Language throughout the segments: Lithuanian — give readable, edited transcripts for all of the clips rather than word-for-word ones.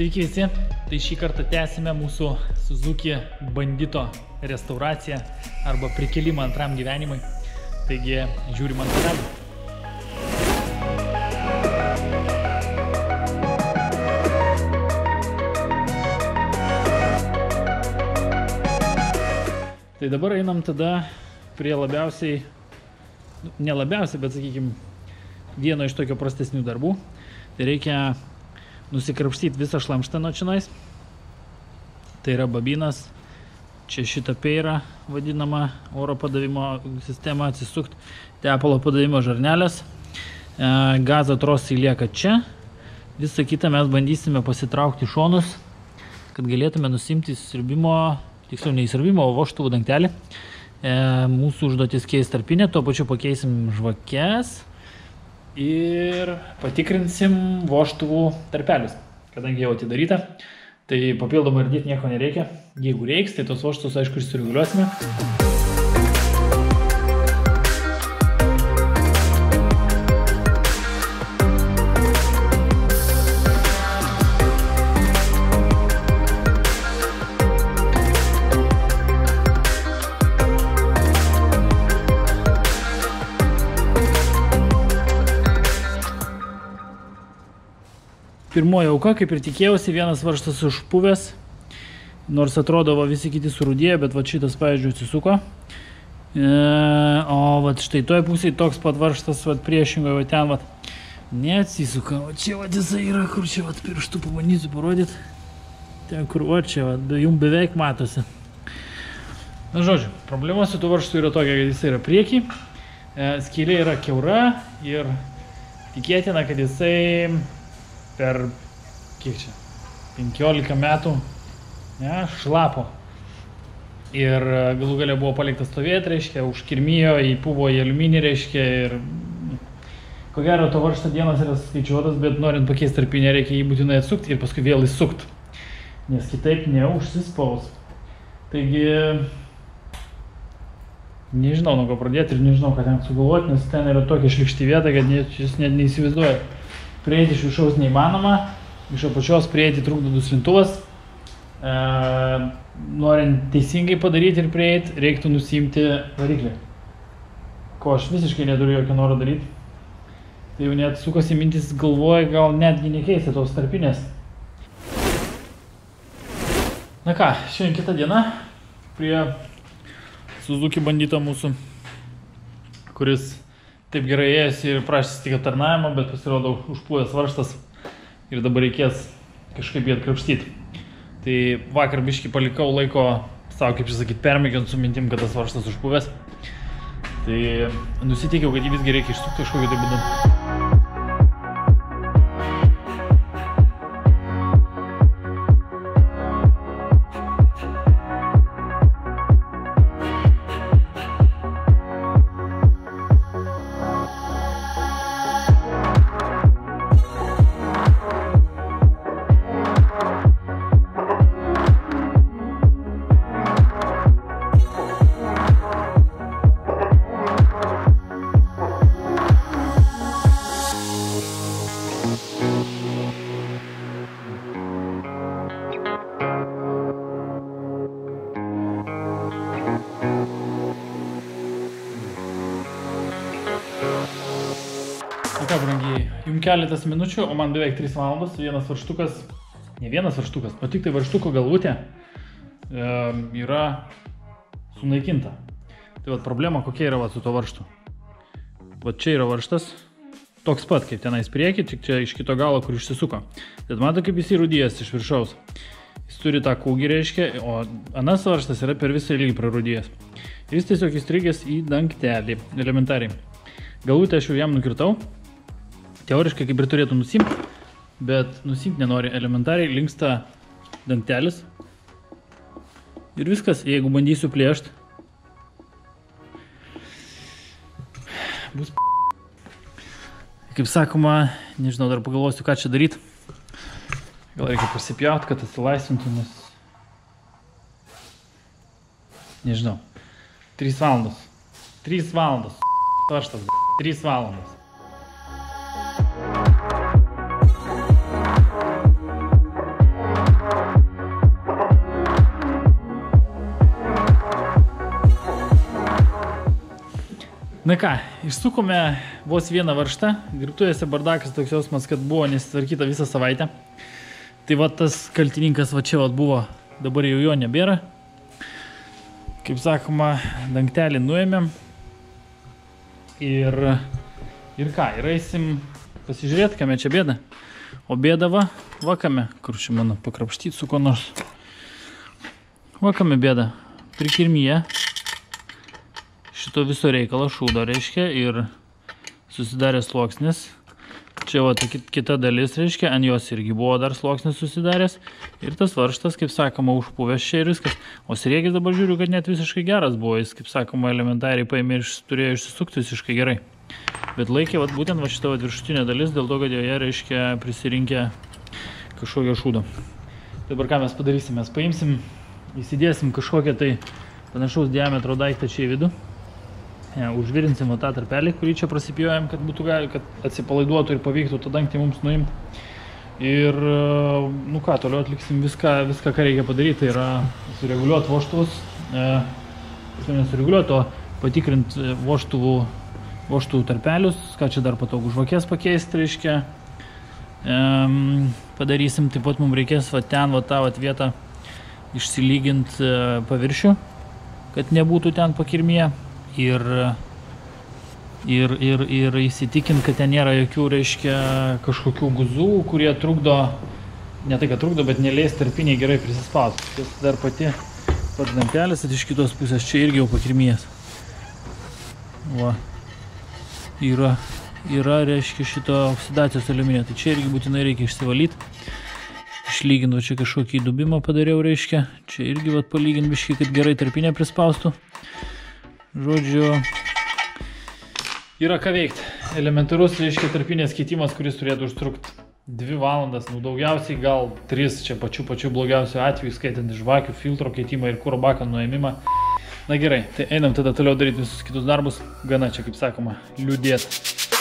Sveiki visi, tai šį kartą tęsime mūsų Suzuki Bandito restauraciją arba prikelimą antram gyvenimui. Taigi žiūrim ant kadrų. Tai dabar einam tada prie labiausiai, ne labiausiai, bet sakykime, vieno iš tokio prastesnių darbų. Tai reikia nusikrapštyti visą šlamštą nuo čionais. Tai yra babinas. Čia šitą peirą vadinama oro padavimo sistema, atsisukti tepalo padavimo žarnelės. Gazo trosai lieka čia. Visą kitą mes bandysime pasitraukti šonus, kad galėtume nusimti siurbimo, tiksliau ne įsiurbimo, o vožtuvų dangtelį. Mūsų užduotis keis tarpinę, tuo pačiu pakeisim žvakes. Ir patikrinsim vožtuvų tarpelius, kadangi jau atidaryta, tai papildomai ardyti nieko nereikia. Jeigu reiks, tai tos vožtuvus aišku išsireguliuosime. Pirmoji auka, kaip ir tikėjausi, vienas varžtas užpuvęs, nors atrodo visi kiti surūdėjo, bet va šitas, pavyzdžiui, atsisuko. O va štai toj pusėje toks pat varžtas priešingoje, va ten va neatsisuka. O čia va jisai yra, kur čia va pirštų pabandysiu parodyti. Ten kur va čia va, jums beveik matosi. Na žodžiu, problema su tuo varžtu yra tokia, kad jisai yra priekį, skylė yra kiaura ir tikėtina, kad jisai per, kiek čia, 15 metų šlapo. Ir galų galia buvo paliktas stovėti, reiškia, užkirmijo, įpuvo į aliuminį, reiškia, ir ko gero to varžto dienos yra skaičiuotas, bet norint pakeisti tarpinę, reikia jį būtinai atsukti ir paskui vėl įsukti, nes kitaip neužsispaus. Taigi, nežinau, nuo ko pradėti ir nežinau, ką ten sugalvoti, nes ten yra tokia šlikšti vieta, kad jūs net neįsivaizduoja. Prieiti iš viršaus neįmanoma, iš apačios prieiti trukdo duslintuvas. Norint teisingai padaryti ir prieiti, reiktų nusiimti variklį. Ko aš visiškai neturiu jokio noro daryti. Tai jau net sukosi mintis galvoja, gal netgi nekeisti tos tarpinės. Na ką, šiandien kita diena prie Suzuki Bandito mūsų, kuris taip gerai ėjęs ir prašys tik aptarnavimo, bet pasirodo užpuvęs varžtas ir dabar reikės kažkaip jį atkrapštyti. Tai vakar biškį palikau laiko savo, kaip čia sakyti, permėgiant su mintim, kad tas varžtas užpuvęs. Tai nusiteikiau, kad jį visgi reikia išsukti kažkokiu tai būdu. Ką, brangiai, jums keletas minučių, o man beveik 3 valandos, vienas varžtukas, ne vienas varžtukas, o tik tai varžtuko galvutė yra sunaikinta. Tai vat problema kokia yra su to varžtu. Vat čia yra varžtas, toks pat kaip tenais priekį, tik čia iš kito galo, kur išsisuko. Tai mato, kaip jis įrūdėjęs iš viršaus. Jis turi tą kūgį, reiškia, o anas varžtas yra per visą ilgį prarūdėjęs. Jis tiesiog įstrigęs į dangtelį, elementariai. Galvutę aš jau jam nukirtau. Teoriškai kaip ir turėtų nusimti, bet nusimti nenori, elementariai linksta dangtelis. Ir viskas, jeigu bandysiu plėšti, bus kaip sakoma, nežinau, dar pagalvosiu, ką čia daryti. Gal reikia pasipjauti, kad atsilaisvintų, nes nežinau. 3 valandos. 3 valandos. Varžtas. 3 valandos. Na ką, išsukome vos vieną varžtą, dirbtuvėse bardakas toks jausmas, kad buvo nesitvarkyta visą savaitę. Tai va tas kaltininkas va čia va buvo, dabar jau jo nebėra. Kaip sakoma, dangtelį nuėmėm ir ką, ir eisim pasižiūrėti, kame čia bėda. O bėda va kame, kur čia mano pakrapštyti su ko nors. Va kame bėda, prikirmyje šito viso reikalo šūdo, reiškia, ir susidarė sluoksnis. Čia va kita dalis, reiškia, ant jos irgi buvo dar sluoksnis susidaręs. Ir tas varžtas, kaip sakoma, užpuvęs čia ir viskas. O sriegis dabar žiūriu, kad net visiškai geras buvo. Jis, kaip sakoma, elementariai paėmė ir turėjo išsisukti visiškai gerai. Bet laikė vat, būtent va šitą viršutinę dalis, dėl to, kad joje, reiškia, prisirinkę kažkokio šūdo. Dabar ką mes padarysim? Mes paimsim, įsidėsim kažkokią tai panašaus diametro daiktą čia į vidų. Užvirinsim tą tarpelį, kurį čia prasipjojam, kad atsipalaiduotų ir pavyktų tą dangtį mums nuimti. Ir, nu ką, toliau atliksim viską, ką reikia padaryti. Tai yra sureguliuoti vožtuvus, nesureguliuoti, o patikrinti vožtuvų tarpelius, ką čia dar patogu žvakės pakeisti, reiškia. Padarysim, taip pat mums reikės va ten, va tą vietą išsilyginti paviršių, kad nebūtų ten pakirmyje. Ir įsitikint, kad ten nėra jokių, reiškia, kažkokių guzų, kurie trukdo, ne tai, kad trukdo, bet neleis tarpiniai gerai prisispausti. Tas dar pats dangtelis, bet iš kitos pusės čia irgi jau pakirmijas. Va. Yra, reiškia, šito oksidacijos aliuminio. Tai čia irgi būtinai reikia išsivalyti. Išlyginti, va čia kažkokį įdubimą padariau, reiškia. Čia irgi va palyginti biškį, kad gerai tarpinė prispaustų. Žodžiu, yra ką veikti. Elementarus, reiškia, tarpinės keitimas, kuris turėtų užtrukti 2 valandas, nu daugiausiai gal 3, čia pačiu blogiausiu atveju, skaitant žvakių, filtro keitimą ir kuro bako nuėmimą. Na gerai, tai einam tada toliau daryti visus kitus darbus, gana čia, kaip sakoma, liūdėti.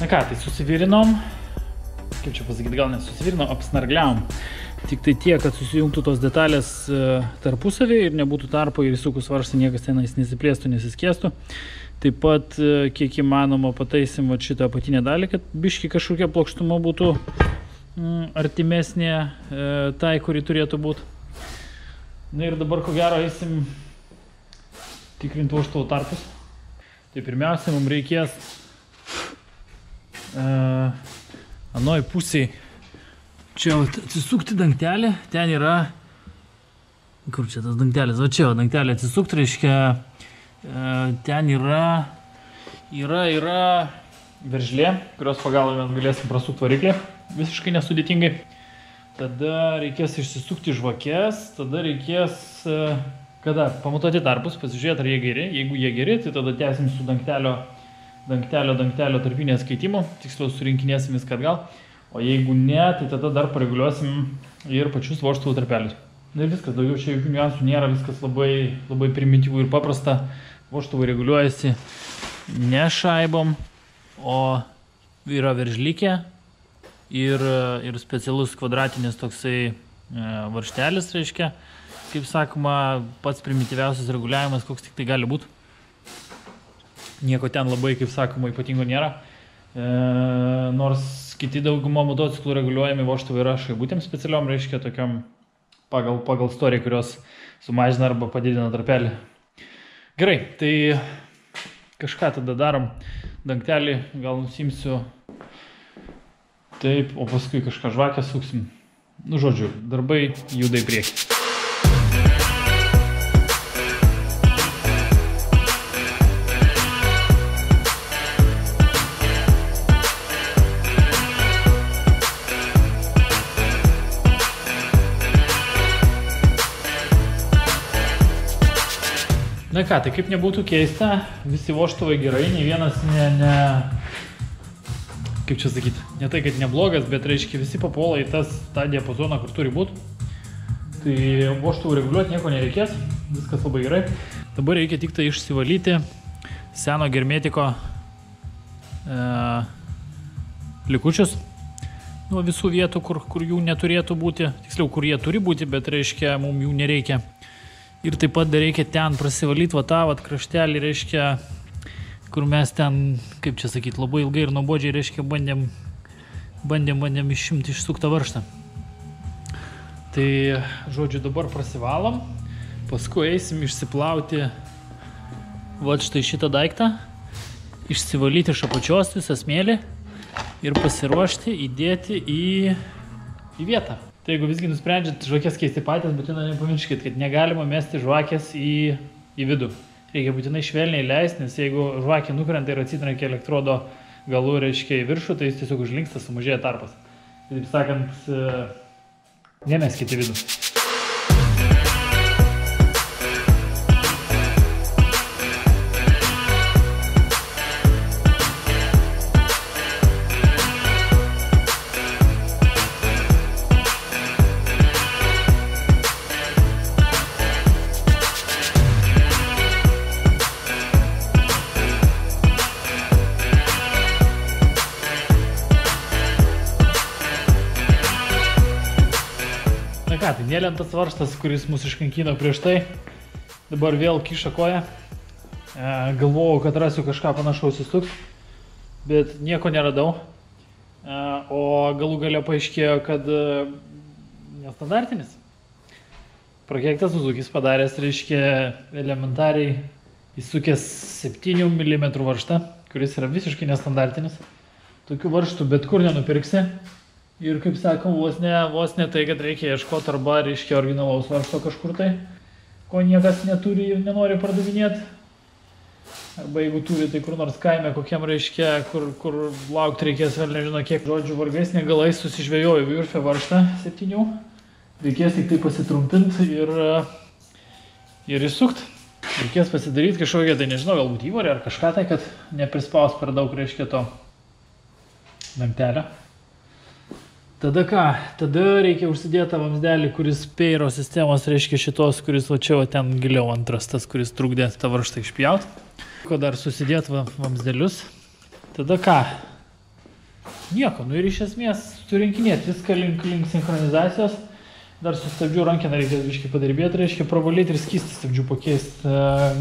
Na ką, tai susivirinom, kaip čia pasakyti, gal nesusivirinom, apsnargliavom. Tik tai tiek, kad susijungtų tos detalės tarpusavį ir nebūtų tarpo ir įsukus varžtą niekas tenais nesiplėstų, nesiskėstų. Taip pat, kiek įmanoma, pataisim šitą apatinę dalį, kad biški kažkokia plokštuma būtų artimesnė tai, kuri turėtų būti. Na ir dabar, ko gero, eisim tikrinti vožtuvų tarpus. Tai pirmiausia, mums reikės anoj pusiai čia atsisukti dangtelį, ten yra, kur čia tas dangtelis, va čia dangtelį atsisukti, reiškia, ten yra veržlė, kurios pagalba mes galėsim prasukti variklį, visiškai nesudėtingai. Tada reikės išsisukti žvakės, tada reikės, pamatuoti tarpus, pasižiūrėti, ar jie geri. Jeigu jie geri, tai tada tęsim su dangtelio tarpinės keitimo, tiksliau surinkinėsim viską atgal, o jeigu ne, tai tada dar pareguliuosim ir pačius vožtuvų tarpelius. Na ir viskas, daugiau čia jokių niuansų nėra, viskas labai primityvų ir paprasta. Vožtuvai reguliuojasi ne šaibom, o yra veržlikė ir specialus kvadratinis toksai varžtelis, reiškia, kaip sakoma, pats primityviausias reguliavimas, koks tik tai gali būti. Nieko ten labai, kaip sakoma, ypatingo nėra. Nors kiti dauguma motociklų reguliuojami vožtuvai yra šaibutėm specialiom, reiškia tokiom pagal storį, kurios sumažina arba padidina tarpelį. Gerai, tai kažką tada darom. Dangtelį gal nusimsiu taip, o paskui kažką žvakę suksim. Nu, žodžiu, darbai juda į priekį. Na ką, tai kaip nebūtų keista, visi vožtuvai gerai, nei vienas kaip čia sakyti, ne tai, kad neblogas, bet reiškia visi papuola į tą diapazoną, kur turi būti. Tai vožtuvų reguliuoti nieko nereikės, viskas labai gerai. Dabar reikia tik tai išsivalyti seno germetiko likučius nuo visų vietų, kur jų neturėtų būti, tiksliau, kur jie turi būti, bet reiškia, mums jų nereikia. Ir taip pat dar reikia ten prasivalyti va tą kraštelį, reiškia, kur mes ten, kaip čia sakyti, labai ilgai ir nuobodžiai, reiškia, bandėm išimti išsuktą varžtą. Tai, žodžiu, dabar prasivalom, paskui eisim išsiplauti va štai šitą daiktą, išsivalyti iš apačios visą smėlį ir pasiruošti įdėti į vietą. Tai jeigu visgi nusprendžiat žvakės keisti patys, būtinai nepamirškit, kad negalima mesti žvakės į vidų. Reikia būtinai švelniai leisti, nes jeigu žvakė nukrenta ir atsitrenkia elektrodo galų, reiškia, į viršų, tai jis tiesiog užlinksta, sumažėja tarpas. Taip sakant, nemeskit į vidų. Tai nelentas varžtas, kuris mus iškankino prieš tai, dabar vėl kiša koją. Galvojau, kad rasiu kažką panašaus įstuks, bet nieko neradau. O galų gale paaiškėjo, kad nestandartinis. Prakeiktas Suzukis padaręs, reiškia, elementariai įsukęs 7 mm varžtą, kuris yra visiškai nestandartinis. Tokių varžtų bet kur nenupirksi. Ir kaip sakom, vos ne tai, kad reikia ieškoti arba, reiškia, originalaus varžto kažkur tai, ko niekas neturi ir nenori pardavinėti. Arba jeigu turi, tai kur nors kaime kokiam, reiškia, kur laukti reikės, vėl nežino kiek. Žodžiu, vargais negalais susižvėjoju Viurfe varžtą 7. Reikės tik tai pasitrumpinti ir įsukti. Reikės pasidaryti kažkokią, tai nežinau, galbūt įvorę ar kažką tai, kad neprispaus per daug, reiškia, to dangtelio. Tada ką? Tada reikia užsidėti vamsdelį, kuris peiro sistemos, reiškia šitos, kuris va čia va ten giliau antras, tas, kuris trukdė tą varžtą išpjauti. Ko dar susidėti vamsdelius. Tada ką? Nieko, nu ir iš esmės surinkinėti viską link sinchronizacijos. Dar su stabdžių rankeną reikės biškai padirbėti, reiškia pravalyti ir skystį stabdžių pakeisti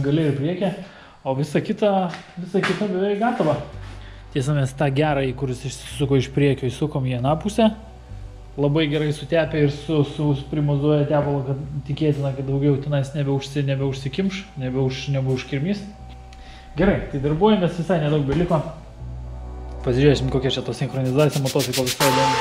galiai ir priekį. O visa kita beveik gatava. Tiesa, mes tą gerąjį, kuris išsisuko iš priekio, įsukom į aną pusę. Labai gerai sutepė ir primozuoja tepalą, kad tikėtina, kad daugiau tenais nebeužsikimš, nebeužkirmys. Gerai, tai darbuojamės, visai nedaug beliko. Pasižiūrėsim, kokia čia to sinchronizacija motociklo visai įdomi.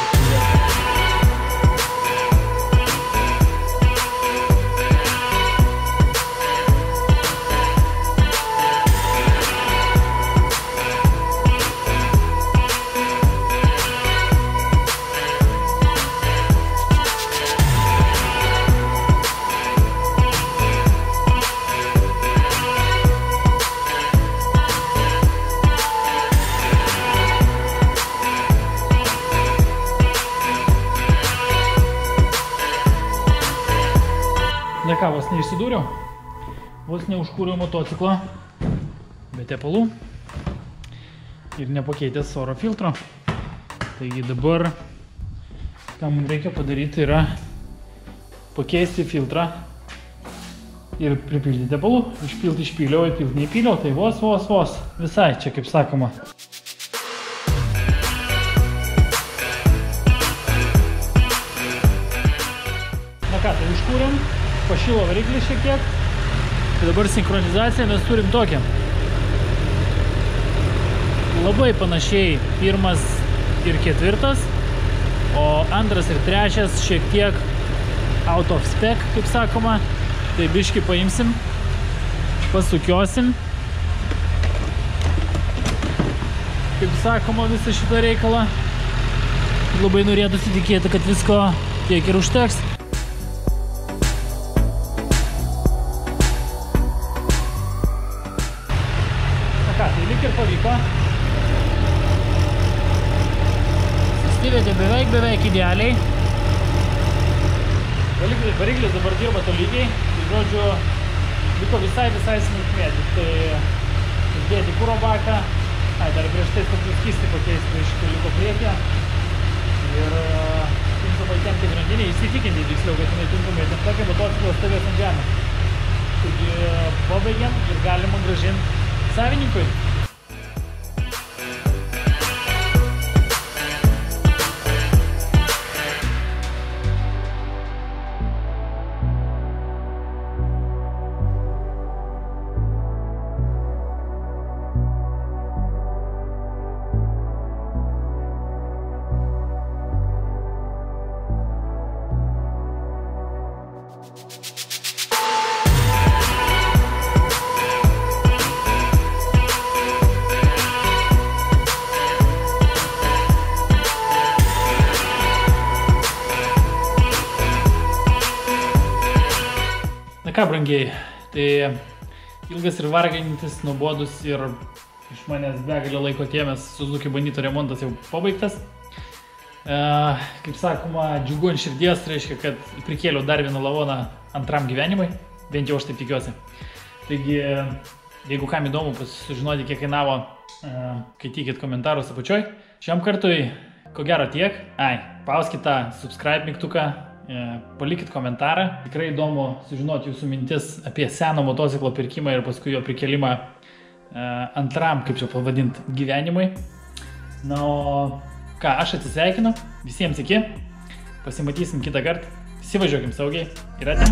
Na ką, vos neišsidūriau, vos neužkūriau motociklo be tepalų ir nepakeitęs oro filtro. Taigi dabar, ką mums reikia padaryti, yra pakeisti filtrą ir pripildyti tepalų. Išpilti išpyliau, įpilti neįpyliau, tai vos, visai čia kaip sakoma. Na ką, tai užkūrėm. Pašilo variklį šiek tiek. Tai dabar sinchronizaciją mes turim tokią. Labai panašiai 1 ir 4, o 2 ir 3 šiek tiek out of spec, kaip sakoma. Tai biškį paimsim, pasukiosim. Kaip sakoma, visą šitą reikalą. Labai norėtųsi tikėti, kad visko tiek ir užteks. įvedė beveik idealiai. Variklis dabar dirba tolygiai, tai žodžiu, liko visai smulkmė, tik tai uždėti kuro baką, dar prieš tai tokius skystį pakeisti, tai šitą liko priekį ir tinkamai tempti grandinę, įsitikinti tiksliau, kad jinai tinkamai tempta, kai motociklas stovės ant žemės. Taigi pabaigiam ir galima grąžinti savininkui. Na ką, brangiai, tai ilgas ir vargintis, nuobodus ir iš manęs begalę laiko atėmęs Suzuki Bonito remontas jau pabaigtas. Kaip sakoma, džiugu ant širdies, reiškia, kad prikėliau dar vieną lavoną antram gyvenimui, bent jau aš taip tikiuosi. Taigi, jeigu kam įdomu sužinoti, kiek kainavo, skaitykit komentarus apačioj. Šiam kartui, ko gero tiek. Pauskit tą subscribe mygtuką. Palikit komentarą, tikrai įdomu sužinoti jūsų mintis apie seno motociklo pirkimą ir paskui jo prikelimą antram, kaip čia pavadinti, gyvenimui. Na, o ką, aš atsisveikinu, visiems iki, pasimatysim kitą kartą, visi važiuokim saugiai ir ate.